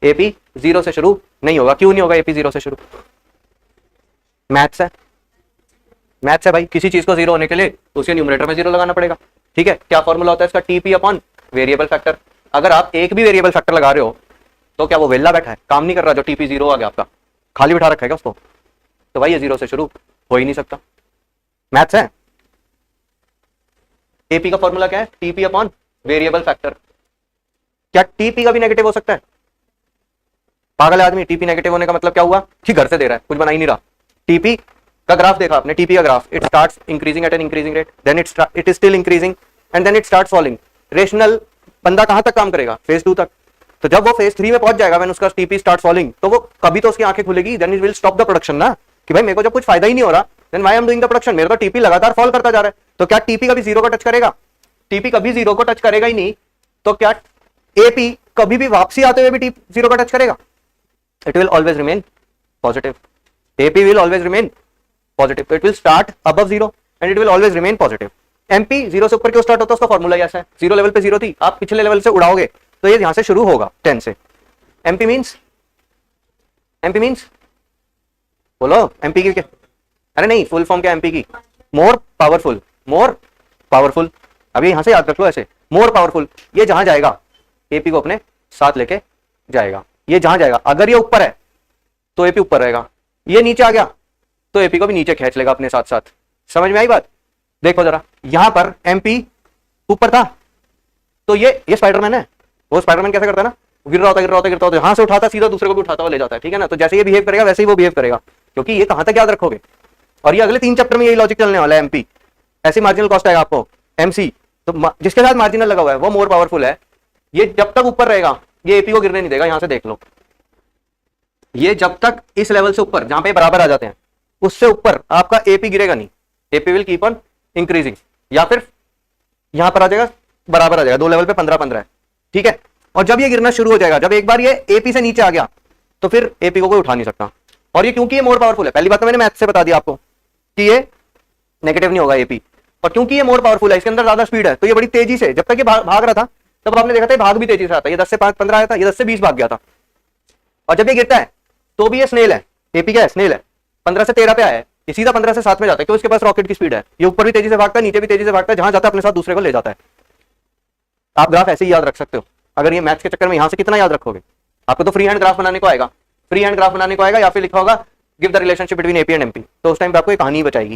AP 0 से शुरू नहीं होगा। क्यों नहीं होगा एपी 0 से शुरू? मैथ्स है, मैथ्स है भाई। किसी चीज को 0 होने के लिए उसके न्यूमरेटर में 0 लगाना पड़ेगा। ठीक है, क्या फॉर्मूला होता है इसका? TP upon variable factor. अगर आप एक भी वेरिएबल फैक्टर लगा रहे हो तो क्या वो वेला बैठा है, काम नहीं कर रहा? जो टीपी 0 आ गया आपका, खाली बिठा रखा है क्या उसको? तो भाई ये 0 से शुरू हो ही नहीं सकता। मैथ्स है। एपी का फॉर्मूला क्या है? TP upon variable factor. क्या टीपी का भी नेगेटिव हो सकता है? पागल है आदमी। टीपी नेगेटिव होने का मतलब क्या हुआ कि घर से दे रहा है, कुछ बना ही नहीं रहा। टीपी का ग्राफ देखा आपने? टीपी का graph, it starts increasing at an increasing rate, then it is still increasing and then it starts falling. Rational बंदा कहां तक काम करेगा? फेज 2 तक। तो जब वो फेज 3 में पहुंच जाएगा, व्हेन उसका टीपी स्टार्ट फॉलिंग, तो वो कभी तो उसकी आंखें खुलेगी, then it will stop the production ना, कि भाई मेरे को जब कुछ फायदा ही नहीं हो रहा, then why I am doing the production. मेरा तो टीपी लगातार फॉल करता जा रहा है। तो क्या टीपी कभी 0 को टच करेगा? टीपी कभी 0 को टच करेगा ही नहीं। तो क्या एपी कभी भी वापसी आते हुए भी टीपी 0 को टच करेगा? It will always remain positive. AP will always remain positive. It will start above 0 and it will always remain positive. MP 0 से ऊपर क्यों स्टार्ट होता है? उसका फॉर्मूला ऐसा है, 0 लेवल पे 0 थी, आप पिछले लेवल से उड़ाओगे तो ये यहां से शुरू होगा 10 से। एमपी मींस बोलो एमपी की क्या? अरे नहीं, फुल फॉर्म क्या एमपी की? More powerful. मोर पावरफुल, अभी यहां से याद रख लो ऐसे, मोर पावरफुल। ये जहां जाएगा एपी को अपने साथ लेके जाएगा। ये जहां जाएगा, अगर ये ऊपर है तो एपी ऊपर रहेगा, ये नीचे आ गया तो एपी को भी नीचे खींच लेगा अपने साथ साथ। समझ में आई बात? देखो जरा, यहां पर एमपी ऊपर था तो ये स्पाइडरमैन है। वो स्पाइडरमैन कैसे करता है ना, गिर रहा होता है, यहां से उठाता सीधा दूसरे को भी उठाता हुआ ले जाता है। ठीक है ना? तो जैसे ये बिहेव करेगा वैसे ही वो बिहेव करेगा, क्योंकि ये कहां तक याद रखोगे। और ये अगले 3 चैप्टर में यही लॉजिक चलने वाला है। एमपी ऐसे मार्जिनल कॉस्ट आएगा आपको। एमसी तो जिसके साथ मार्जिनल लगा हुआ है वो मोर पावरफुल है। ये जब तक ऊपर रहेगा ये एपी को गिरने नहीं देगा। यहां से देख लो, ये जब तक इस लेवल से ऊपर, जहां पे बराबर आ जाते हैं, उससे ऊपर आपका एपी गिरेगा नहीं। AP will keep on increasing, या फिर यहां पर आ जाएगा, बराबर आ जाएगा, 2 लेवल पे 15-15 है। ठीक है? और जब ये गिरना शुरू हो जाएगा, जब एक बार ये एपी से नीचे आ गया तो फिर एपी को कोई उठा नहीं सकता। और ये क्योंकि ये मोर पावरफुल है, पहली बात तो मैंने मैथ से बता दिया आपको कि ये नेगेटिव नहीं होगा एपी। और क्योंकि ये मोर पावरफुल है, इसके अंदर ज्यादा स्पीड है, तो ये बड़ी तेजी से, जब तक ये भाग रहा था तब आपने देखा था भाग भी तेजी से आता है। ये 10 से 15 आया था, ये 10 से 20 भाग गया था। और जब ये गिरता है तो भी ये स्नेल है। एपी क्या है? स्नेल है। 15 से 13 पे आया है, ये सीधा 15 से 7 में जाता है, क्योंकि इसके पास रॉकेट की स्पीड है। ये ऊपर भी तेजी से भागता है, नीचे भी तेजी से भागता है, जहां जाता है अपने साथ दूसरे को ले जाता है। आप ग्राफ ऐसे ही याद रख सकते हो। अगर ये मैथ्स के चक्कर में यहां से कितना याद रखोगे? आपको तो फ्री हैंड ग्राफ बनाने को आएगा, फ्री हैंड ग्राफ बनाने को आएगा, या फिर लिखा होगा give the relationship between AP and MP, तो उस टाइम पे आपको एक कहानी बचाएगी।